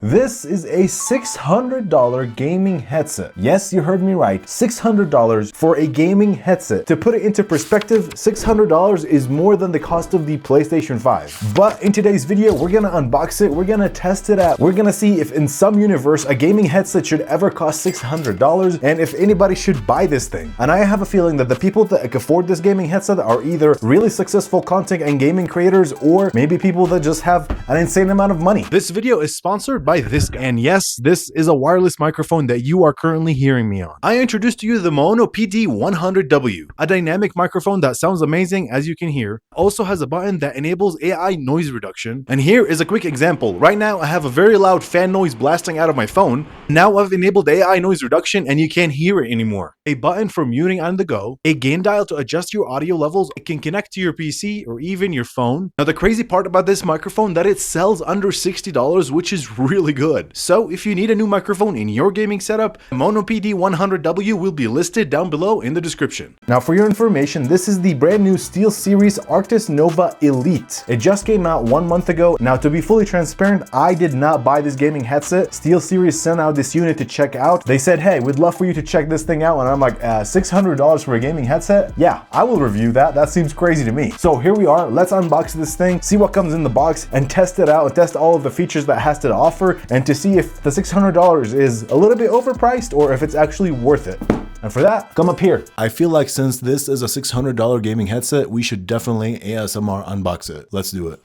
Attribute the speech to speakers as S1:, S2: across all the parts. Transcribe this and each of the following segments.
S1: This is a $600 gaming headset. Yes, you heard me right. $600 for a gaming headset. To put it into perspective, $600 is more than the cost of the PlayStation 5. But in today's video, we're gonna unbox it, we're gonna test it out. We're gonna see if in some universe, a gaming headset should ever cost $600 and if anybody should buy this thing. And I have a feeling that the people that can afford this gaming headset are either really successful content and gaming creators or maybe people that just have an insane amount of money. This video is sponsored by this guy. And yes, this is a wireless microphone that you are currently hearing me on. I introduced to you the Maono PD100W, a dynamic microphone that sounds amazing as you can hear. Also has a button that enables AI noise reduction. And here is a quick example. Right now I have a very loud fan noise blasting out of my phone. Now I've enabled AI noise reduction and you can't hear it anymore. A button for muting on the go, a gain dial to adjust your audio levels. It can connect to your PC or even your phone. Now the crazy part about this microphone that it sells under $60, which is really good. So if you need a new microphone in your gaming setup, Maono PD100W will be listed down below in the description. Now for your information, this is the brand new SteelSeries Arctis Nova Elite. It just came out 1 month ago. Now to be fully transparent, I did not buy this gaming headset. SteelSeries sent out this unit to check out. They said, hey, we'd love for you to check this thing out. And I'm like, $600 for a gaming headset? Yeah, I will review that. That seems crazy to me. So here we are. Let's unbox this thing, see what comes in the box and test it out and test all of the features that it has to offer and to see if the $600 is a little bit overpriced or if it's actually worth it. And for that, come up here. I feel like since this is a $600 gaming headset, we should definitely ASMR unbox it. Let's do it.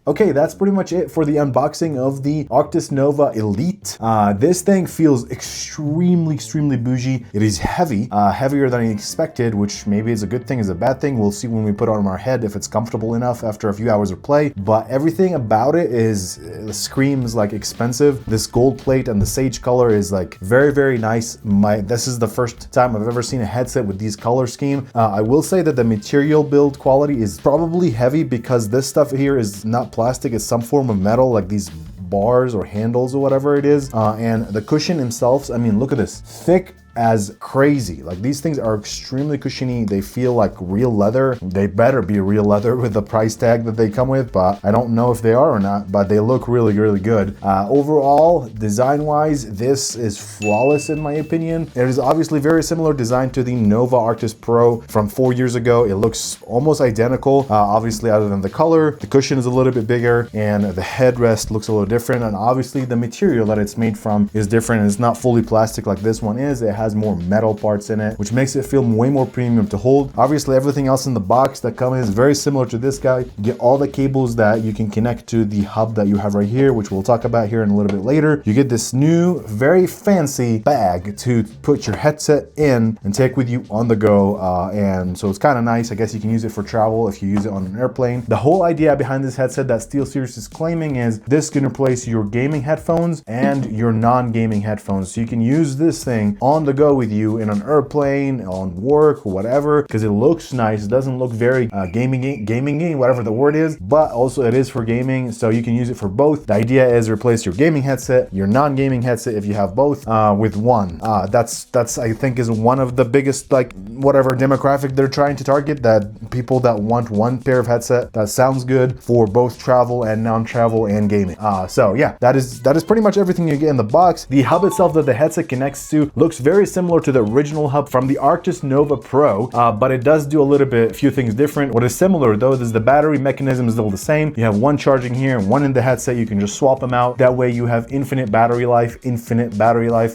S1: Okay, that's pretty much it for the unboxing of the Arctis Nova Elite. This thing feels extremely bougie. It is heavy, heavier than I expected, which maybe is a good thing, is a bad thing. We'll see when we put it on our head if it's comfortable enough after a few hours of play. But everything about it screams like expensive. This gold plate and the sage color is like very nice. This is the first time I've ever seen a headset with these color scheme. I will say that the material build quality is probably heavy because this stuff here is not plastic, is some form of metal, like these bars or handles or whatever it is. And the cushion themselves, I mean, look at this, thick as crazy. Like these things are extremely cushiony. They feel like real leather. They better be real leather with the price tag that they come with, but I don't know if they are or not, but they look really good. Overall, design wise, this is flawless in my opinion. It is obviously very similar design to the Nova Arctis Pro from 4 years ago. It looks almost identical, obviously other than the color. The cushion is a little bit bigger and the headrest looks a little different. And obviously the material that it's made from is different. It's not fully plastic like this one is. It has more metal parts in it, which makes it feel way more premium to hold. Obviously everything else in the box that comes is very similar to this guy. You get all the cables that you can connect to the hub that you have right here, which we'll talk about here in a little bit later. You get this new very fancy bag to put your headset in and take with you on the go, and so it's kind of nice. I guess you can use it for travel if you use it on an airplane. The whole idea behind this headset that SteelSeries is claiming is this can replace your gaming headphones and your non-gaming headphones, so you can use this thing on the go with you in an airplane, on work, whatever, because it looks nice. It doesn't look very gaming, whatever the word is, but also it is for gaming, so you can use it for both. The idea is replace your gaming headset, your non-gaming headset, if you have both, with one. That's I think is one of the biggest, like, whatever demographic they're trying to target, that people that want one pair of headset that sounds good for both travel and non-travel and gaming. So yeah, that is pretty much everything you get in the box. The hub itself that the headset connects to looks very similar to the original hub from the Arctis Nova Pro, but it does do a few things different. What is similar though is the battery mechanism is still the same. You have one charging here and one in the headset. You can just swap them out. That way you have infinite battery life.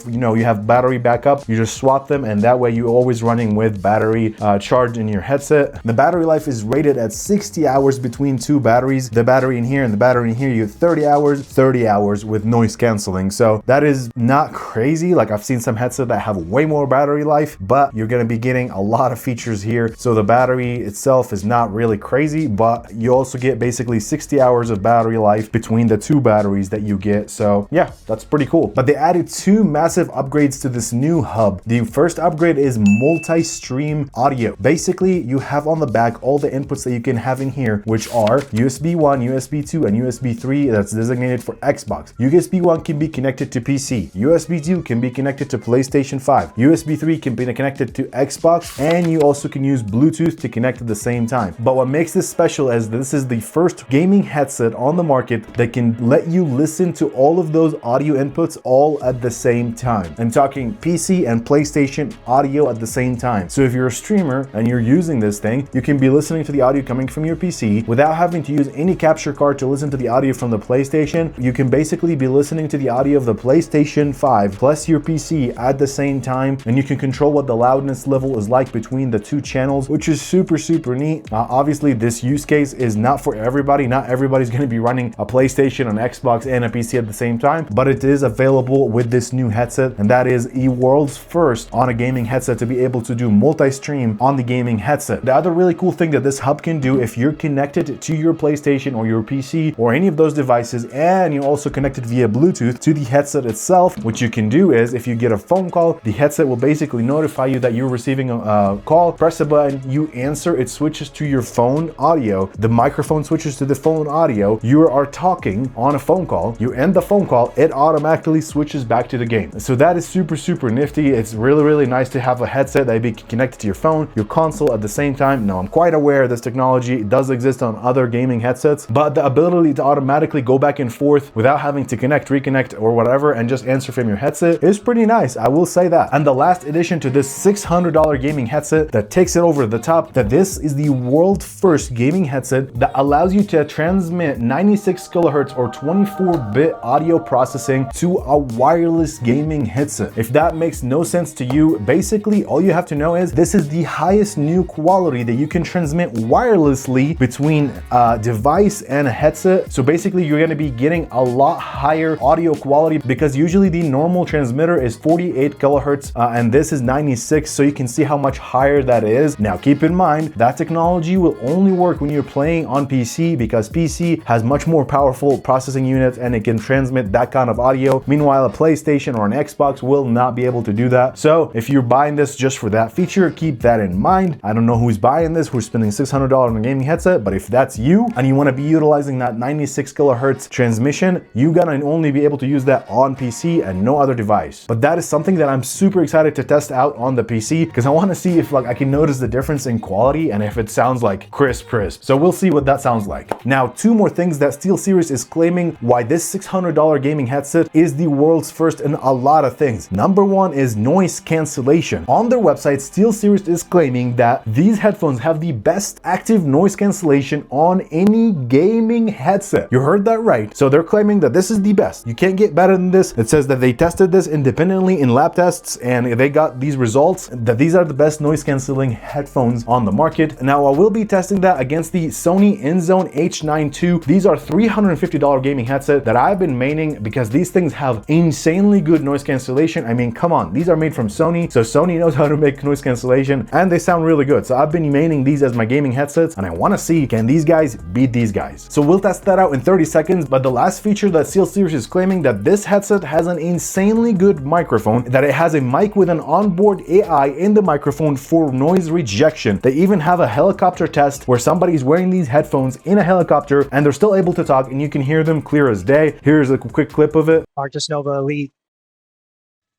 S1: You know, you have battery backup. You just swap them, and that way you're always running with battery charged in your headset. The battery life is rated at 60 hours between two batteries. The battery in here and the battery in here, you have 30 hours with noise canceling. So that is not crazy. Like, I've seen some headsets that have way more battery life, but you're gonna be getting a lot of features here. So the battery itself is not really crazy, but you also get basically 60 hours of battery life between the two batteries that you get. So yeah, that's pretty cool. But they added two massive upgrades to this new hub. The first upgrade is multi-stream audio. Basically, you have on the back all the inputs that you can have in here, which are USB 1, USB 2, and USB 3 that's designated for Xbox. USB 1 can be connected to PC. USB 2 can be connected to PlayStation 5. USB 3 can be connected to Xbox, and you also can use Bluetooth to connect at the same time. But what makes this special is this is the first gaming headset on the market that can let you listen to all of those audio inputs all at the same time. I'm talking PC and PlayStation audio at the same time. So if you're a streamer and you're using this thing, you can be listening to the audio coming from your PC without having to use any capture card to listen to the audio from the PlayStation. You can basically be listening to the audio of the PlayStation 5 plus your PC at the same time, and you can control what the loudness level is like between the two channels, which is super neat. Obviously, this use case is not for everybody. Not everybody's going to be running a PlayStation, an Xbox, and a PC at the same time, but it is available with this new headset, and that is a world's first on a gaming headset to be able to do multi-stream on the gaming headset. The other really cool thing that this hub can do, if you're connected to your PlayStation or your PC or any of those devices, and you're also connected via Bluetooth to the headset itself, what you can do is, if you get a phone call, the headset will basically notify you that you're receiving a call. Press a button, you answer, it switches to your phone audio. The microphone switches to the phone audio. You are talking on a phone call. You end the phone call, it automatically switches back to the game. So that is super nifty. It's really nice to have a headset that be connected to your phone, your console at the same time. Now, I'm quite aware this technology does exist on other gaming headsets, but the ability to automatically go back and forth without having to connect, reconnect, or whatever, and just answer from your headset is pretty nice. I will say that. And the last addition to this $600 gaming headset that takes it over the top, that this is the world's first gaming headset that allows you to transmit 96 kilohertz or 24-bit audio processing to a wireless gaming headset. If that makes no sense to you, basically all you have to know is this is the highest new quality that you can transmit wirelessly between a device and a headset. So basically you're going to be getting a lot higher audio quality, because usually the normal transmitter is 48 kilohertz and this is 96, so you can see how much higher that is. Now keep in mind that technology will only work when you're playing on PC, because PC has much more powerful processing units and it can transmit that kind of audio. Meanwhile, a PlayStation or an Xbox will not be able to do that. So if you're buying this just for that feature, keep that in mind. I don't know who's buying this, who's spending $600 on a gaming headset, but if that's you and you want to be utilizing that 96 kilohertz transmission, you're gonna only be able to use that on PC and no other device. But that is something that I'm super excited to test out on the PC, because I want to see if like I can notice the difference in quality and if it sounds like crisp. So we'll see what that sounds like. Now, two more things that SteelSeries is claiming why this $600 gaming headset is the world's first in a lot of things. Number one is noise cancellation. On their website, SteelSeries is claiming that these headphones have the best active noise cancellation on any gaming headset. You heard that right. So they're claiming that this is the best. You can't get better than this. It says that they tested this independently in lab tests and they got these results, that these are the best noise cancelling headphones on the market. Now, I will be testing that against the Sony Inzone H9 II. These are $350 gaming headset that I've been maining because these things have insanely good noise cancellation. I mean, come on, these are made from Sony, so Sony knows how to make noise cancellation and they sound really good. So I've been maining these as my gaming headsets and I want to see, can these guys beat these guys? So we'll test that out in 30 seconds. But the last feature that SteelSeries is claiming, that this headset has an insanely good microphone, that it has a mic with an onboard AI in the microphone for noise rejection. They even have a helicopter test where somebody's wearing these headphones in a helicopter and they're still able to talk and you can hear them clear as day. Here's a quick clip of it.
S2: Arctis Nova Elite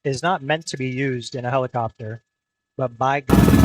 S2: is not meant to be used in a helicopter, but by God,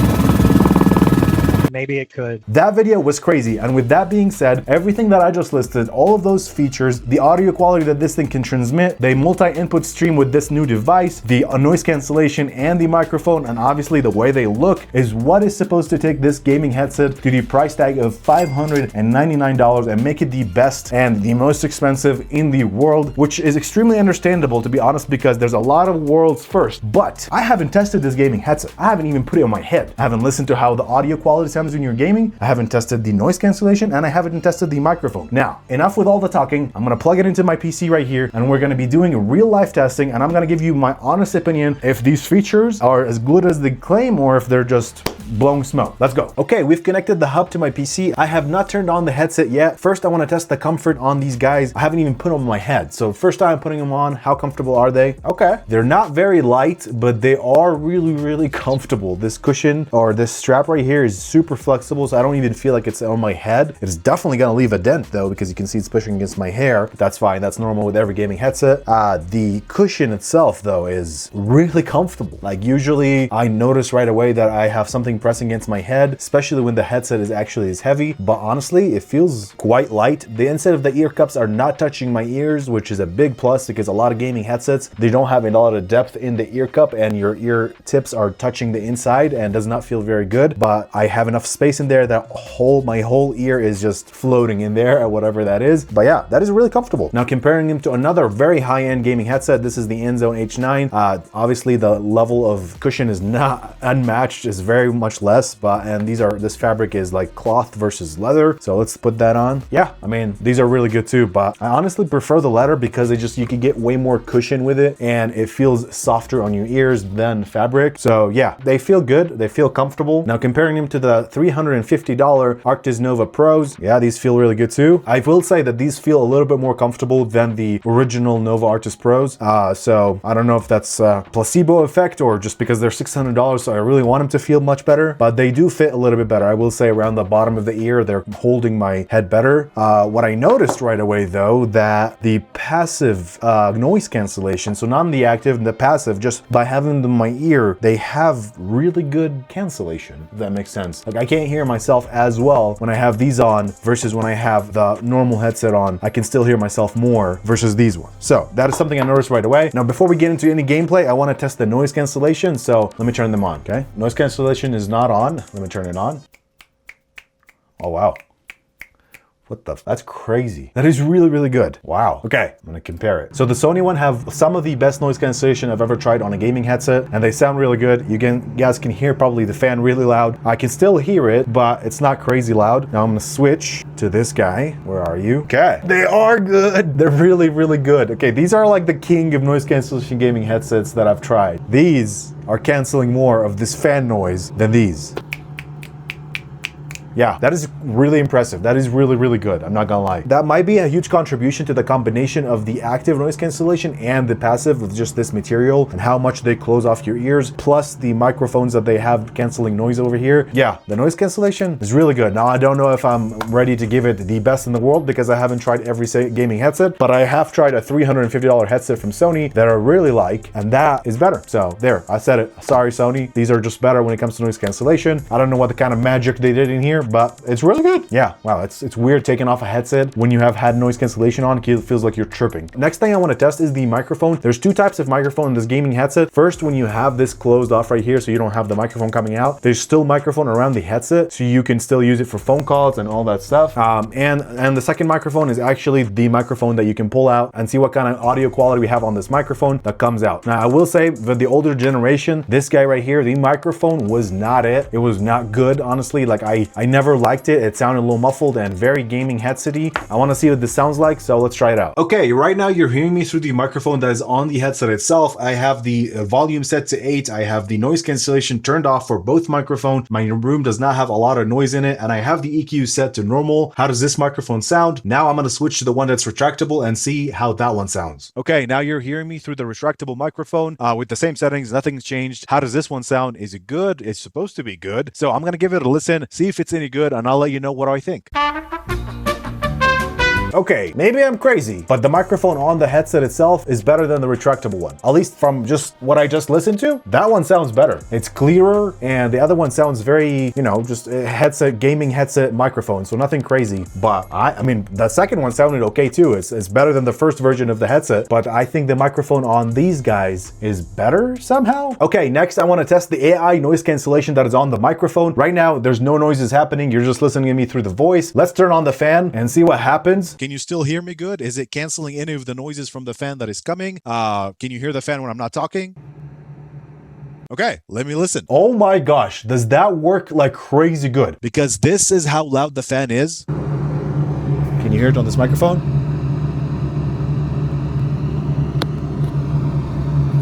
S2: maybe it could.
S1: That video was crazy, and with that being said, everything that I just listed, all of those features, the audio quality that this thing can transmit, the multi-input stream with this new device, the noise cancellation and the microphone, and obviously the way they look is what is supposed to take this gaming headset to the price tag of $599 and make it the best and the most expensive in the world, which is extremely understandable, to be honest, because there's a lot of worlds first. But I haven't tested this gaming headset. I haven't even put it on my head. I haven't listened to how the audio quality sounds when you're gaming. I haven't tested the noise cancellation and I haven't tested the microphone. Now, enough with all the talking. I'm gonna plug it into my PC right here and we're gonna be doing real life testing, and I'm gonna give you my honest opinion if these features are as good as they claim or if they're just blowing smoke. Let's go. Okay, we've connected the hub to my PC. I have not turned on the headset yet. First, I want to test the comfort on these guys. I haven't even put them on my head. So first time putting them on, how comfortable are they? Okay, they're not very light, but they are really, really comfortable. This cushion or this strap right here is super flexible, so I don't even feel like it's on my head. It's definitely gonna leave a dent though, because you can see it's pushing against my hair. That's fine, that's normal with every gaming headset. The cushion itself though is really comfortable. Like usually I notice right away that I have something pressing against my head, especially when the headset is actually as heavy, but honestly it feels quite light. The inside of the ear cups are not touching my ears, which is a big plus because a lot of gaming headsets, they don't have a lot of depth in the ear cup and your ear tips are touching the inside and does not feel very good. But I have enough space in there that my whole ear is just floating in there at whatever that is. But yeah, that is really comfortable. Now comparing them to another very high-end gaming headset, this is the Inzone H9. Obviously the level of cushion is not unmatched, it's very much less, but this fabric is like cloth versus leather. So let's put that on. Yeah, I mean, these are really good too, but I honestly prefer the leather because you can get way more cushion with it and it feels softer on your ears than fabric. So yeah, they feel good, they feel comfortable. Now comparing them to the $350 Arctis Nova Pros, yeah, these feel really good too. I will say that these feel a little bit more comfortable than the original Nova Arctis Pros. So I don't know if that's a placebo effect or just because they're $600, so I really want them to feel much better, but they do fit a little bit better. I will say around the bottom of the ear, they're holding my head better. What I noticed right away though, that the passive noise cancellation, so not the active, the passive, just by having them in my ear, they have really good cancellation, if that makes sense. Like I can't hear myself as well when I have these on versus when I have the normal headset on. I can still hear myself more versus these ones. So that is something I noticed right away. Now before we get into any gameplay, I want to test the noise cancellation, so let me turn them on, okay? Noise cancellation is not on. Let me turn it on. Oh wow. What the, that's crazy. That is really, really good. Wow. Okay, I'm gonna compare it. So the Sony one have some of the best noise cancellation I've ever tried on a gaming headset, and they sound really good. You guys can hear probably the fan really loud. I can still hear it, but it's not crazy loud. Now I'm gonna switch to this guy. Where are you? Okay, they are good. They're really, really good. Okay, these are like the king of noise cancellation gaming headsets that I've tried. These are canceling more of this fan noise than these. Yeah, that is really impressive. That is really, really good. I'm not gonna lie. That might be a huge contribution to the combination of the active noise cancellation and the passive with just this material and how much they close off your ears, plus the microphones that they have canceling noise over here. Yeah, the noise cancellation is really good. Now, I don't know if I'm ready to give it the best in the world because I haven't tried every gaming headset, but I have tried a $350 headset from Sony that I really like, and that is better. So there, I said it. Sorry, Sony. These are just better when it comes to noise cancellation. I don't know what the kind of magic they did in here, but it's really good. Yeah, wow, it's weird taking off a headset when you have had noise cancellation on. It feels like you're chirping. Next thing I want to test is the microphone. There's two types of microphone in this gaming headset. First, when you have this closed off right here so you don't have the microphone coming out, there's still microphone around the headset so you can still use it for phone calls and all that stuff. And the second microphone is actually the microphone that you can pull out and see what kind of audio quality we have on this microphone that comes out. Now, I will say with the older generation, this guy right here, the microphone was not it. It was not good, honestly. Like I never liked it. It sounded a little muffled and very gaming headsety. I want to see what this sounds like, so let's try it out. Okay, right now you're hearing me through the microphone that is on the headset itself. I have the volume set to 8. I have the noise cancellation turned off for both microphones. My room does not have a lot of noise in it, and I have the EQ set to normal. How does this microphone sound? Now I'm going to switch to the one that's retractable and see how that one sounds. Okay, now you're hearing me through the retractable microphone with the same settings. Nothing's changed. How does this one sound? Is it good? It's supposed to be good. So I'm going to give it a listen, see if it's any good, and I'll let you know what I think. Okay, maybe I'm crazy, but the microphone on the headset itself is better than the retractable one. At least from just what I just listened to, that one sounds better. It's clearer, and the other one sounds very, you know, just a headset, gaming headset microphone, so nothing crazy. But I mean, the second one sounded okay too. It's better than the first version of the headset, but I think the microphone on these guys is better somehow. Okay, next I want to test the AI noise cancellation that is on the microphone. Right now, there's no noises happening. You're just listening to me through the voice. Let's turn on the fan and see what happens. Can you still hear me good? Is it canceling any of the noises from the fan that is coming? Can you hear the fan when I'm not talking? Okay, let me listen. Oh my gosh, does that work like crazy good? Because this is how loud the fan is. Can you hear it on this microphone?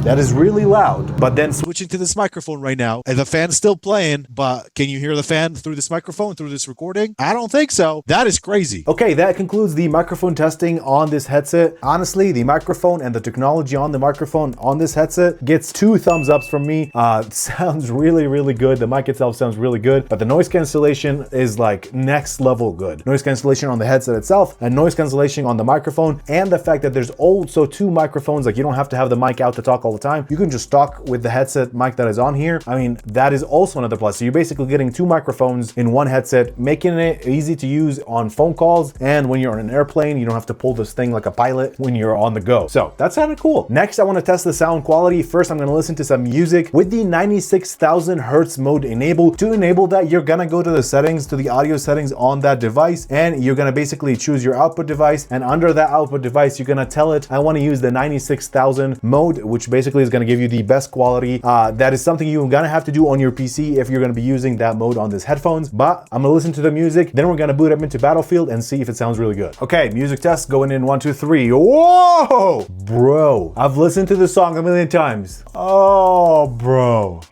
S1: That is really loud. But then switching to this microphone right now, and the fan's still playing, but can you hear the fan through this microphone, through this recording? I don't think so. That is crazy. Okay, that concludes the microphone testing on this headset. Honestly, the microphone and the technology on the microphone on this headset gets 2 thumbs ups from me. It sounds really, really good. The mic itself sounds really good, but the noise cancellation is like next level good. Noise cancellation on the headset itself and noise cancellation on the microphone, and the fact that there's also 2 microphones, like you don't have to have the mic out to talk all the time. You can just talk with the headset mic that is on here. I mean, that is also another plus. So you're basically getting 2 microphones in one headset, making it easy to use on phone calls. And when you're on an airplane, you don't have to pull this thing like a pilot when you're on the go. So that's kind of cool. Next, I want to test the sound quality. First, I'm going to listen to some music with the 96,000 hertz mode enabled. To enable that, you're going to go to the settings, to the audio settings on that device, and you're going to basically choose your output device. And under that output device, you're going to tell it, I want to use the 96,000 mode, which basically is going to give you the best quality. That is something you're going to have to do on your PC if you're going to be using that mode on these headphones. But I'm going to listen to the music, then we're going to boot up into Battlefield and see if it sounds really good. Okay, music test going in 1, 2, 3. Whoa! Bro, I've listened to this song a million times. Oh, bro.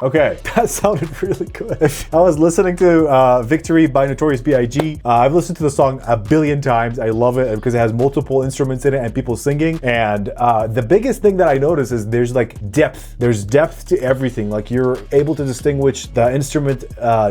S1: Okay, that sounded really good. I was listening to Victory by Notorious B.I.G. I've listened to the song a billion times. I love it because it has multiple instruments in it and people singing. And the biggest thing that I notice is there's like depth. There's depth to everything. Like you're able to distinguish the instrument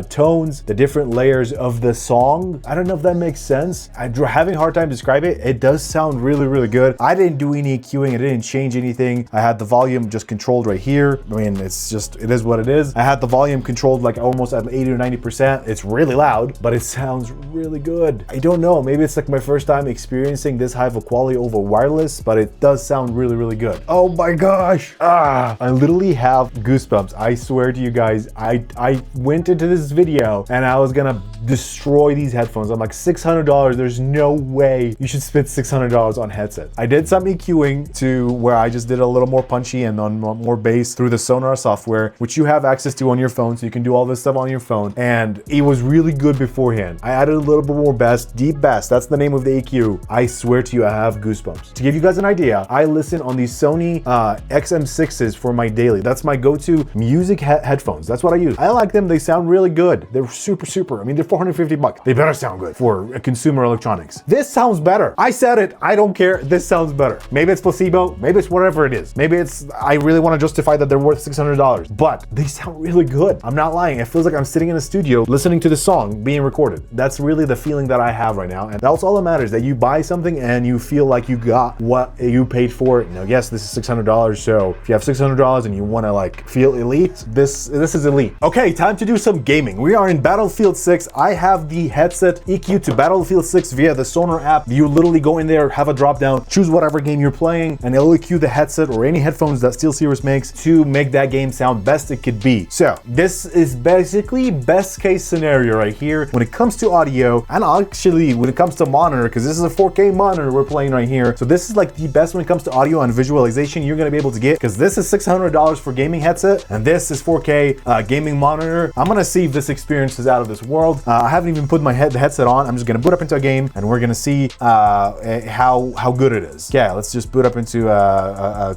S1: tones, the different layers of the song. I don't know if that makes sense. I'm having a hard time describing it. It does sound really, really good. I didn't do any EQing. I didn't change anything. I had the volume just controlled right here. I mean, it's just, it is what it is. I had the volume controlled like almost at 80 or 90%. It's really loud, but it sounds really good. I don't know, maybe it's like my first time experiencing this high of a quality over wireless, but it does sound really, really good. Oh my gosh. I literally have goosebumps. I swear to you guys, I went into this video and I was gonna destroy these headphones. I'm like, $600, there's no way you should spend $600 on headset. I did some EQing to where I just did a little more punchy and on more bass through the Sonar software, which you have access to on your phone, so you can do all this stuff on your phone, and it was really good beforehand. I added a little bit more bass, deep bass, that's the name of the EQ. I swear to you, I have goosebumps. To give you guys an idea, I listen on these Sony XM6s for my daily. That's my go-to music headphones. That's what I use. I like them, they sound really good. They're super. I mean, they're $450. They better sound good for consumer electronics. This sounds better. I said it, I don't care, this sounds better. Maybe it's placebo, maybe it's whatever it is. Maybe it's, I really want to justify that they're worth $600, but they sound really good. I'm not lying. It feels like I'm sitting in a studio listening to the song being recorded. That's really the feeling that I have right now. And that's all that matters, that you buy something and you feel like you got what you paid for it. Now, yes, this is $600. So if you have $600 and you want to like feel elite, this is elite. Okay, time to do some gaming. We are in Battlefield 6. I have the headset EQ to Battlefield 6 via the Sonar app. You literally go in there, have a drop down, choose whatever game you're playing, and it'll EQ the headset or any headphones that SteelSeries makes to make that game sound best it could be. So this is basically best case scenario right here when it comes to audio, and actually when it comes to monitor, because this is a 4K monitor we're playing right here. So this is like the best when it comes to audio and visualization you're gonna be able to get, because this is $600 for gaming headset and this is 4K gaming monitor. I'm gonna see if this experience is out of this world. I haven't even put my headset on. I'm just gonna boot up into a game and we're gonna see how good it is. Yeah, let's just boot up into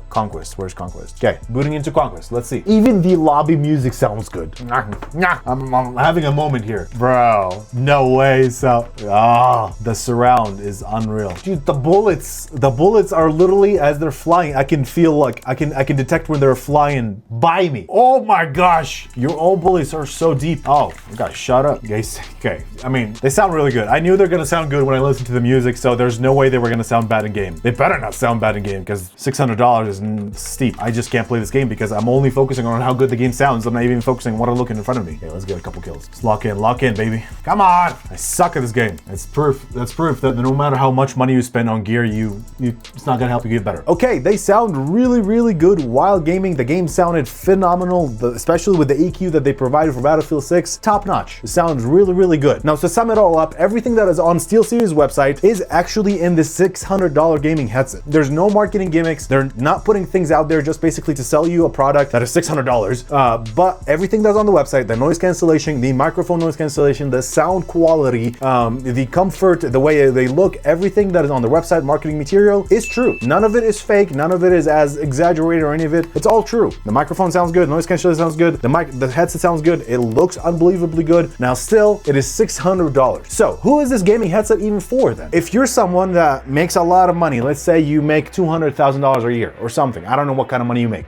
S1: Conquest. Where's Conquest? Okay, booting into Conquest. Let's see. Even the lobby music sounds good. I'm having a moment here, bro. No way. So the surround is unreal, dude. The bullets are literally, as they're flying, I can feel like I can detect when they're flying by me. Oh my gosh, your own bullets are so deep. Oh, guys, shut up, guys. Okay, I mean, they sound really good. I knew they're gonna sound good when I listened to the music, so there's no way they were gonna sound bad in game. They better not sound bad in game, because $600 is steep. I just can't play this game because I'm only focusing on how good the game sounds. I'm not even focusing on what I'm looking in front of me. Okay, let's get a couple kills. Let's lock in, baby. Come on. I suck at this game. It's proof. That's proof that no matter how much money you spend on gear, it's not gonna help you get better. Okay, they sound really, really good while gaming. The game sounded phenomenal, especially with the EQ that they provided for Battlefield 6. Top notch. It sounds really, really good. Now, to sum it all up, everything that is on SteelSeries website is actually in the $600 gaming headset. There's no marketing gimmicks. They're not putting things out there just basically to sell you a product that is $600. But everything that's on the website, the noise cancellation, the microphone noise cancellation, the sound quality, the comfort, the way they look, everything that is on the website marketing material is true. None of it is fake. None of it is as exaggerated or any of it. It's all true. The microphone sounds good. Noise cancellation sounds good. The headset sounds good. It looks unbelievably good. Now still, it is $600. So who is this gaming headset even for then? If you're someone that makes a lot of money, let's say you make $200,000 a year or something. I don't know what kind of money you make.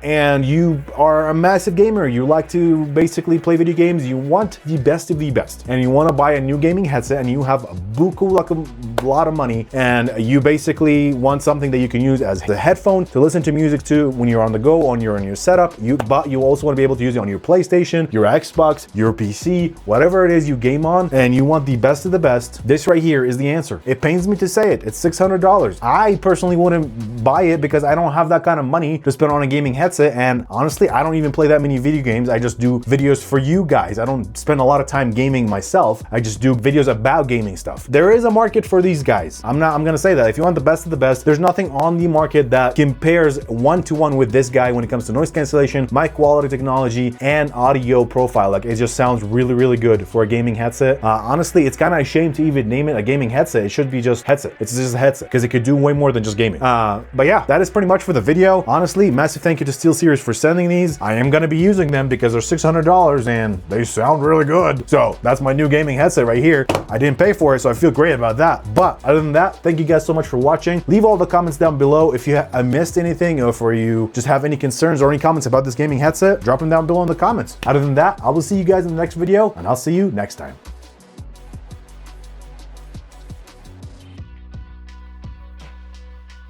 S1: And you are a massive gamer. You like to basically play video games. You want the best of the best. And you want to buy a new gaming headset and you have a buku, like a lot of money, and you basically want something that you can use as a headphone to listen to music to when you're on the go, on your setup. But you also want to be able to use it on your PlayStation, your Xbox, your PC, whatever it is you game on, and you want the best of the best. This right here is the answer. It pains me to say it. It's $600. I personally wouldn't buy it because I don't have that kind of money to spend on a gaming headset, and honestly, I don't even play that many video games. I just do videos for you guys. I don't spend a lot of time gaming myself. I just do videos about gaming stuff. There is a market for these guys. I'm gonna say that. If you want the best of the best, there's nothing on the market that compares one-to-one with this guy when it comes to noise cancellation, mic quality technology, and audio profile. Like, it just sounds really, really good for a gaming headset. Honestly, it's kind of a shame to even name it a gaming headset. It should be just headset. It's just a headset because it could do way more than just gaming. But yeah, that is pretty much for the video. Honestly, massive thank you to SteelSeries for sending these. I am gonna be using them because they're $600 and they sound really good. So that's my new gaming headset right here. I didn't pay for it, so I feel great about that. But other than that, thank you guys so much for watching. Leave all the comments down below if you missed anything, or if you just have any concerns or any comments about this gaming headset. Drop them down below in the comments. Other than that, I will see you guys in the next video, and I'll see you next time.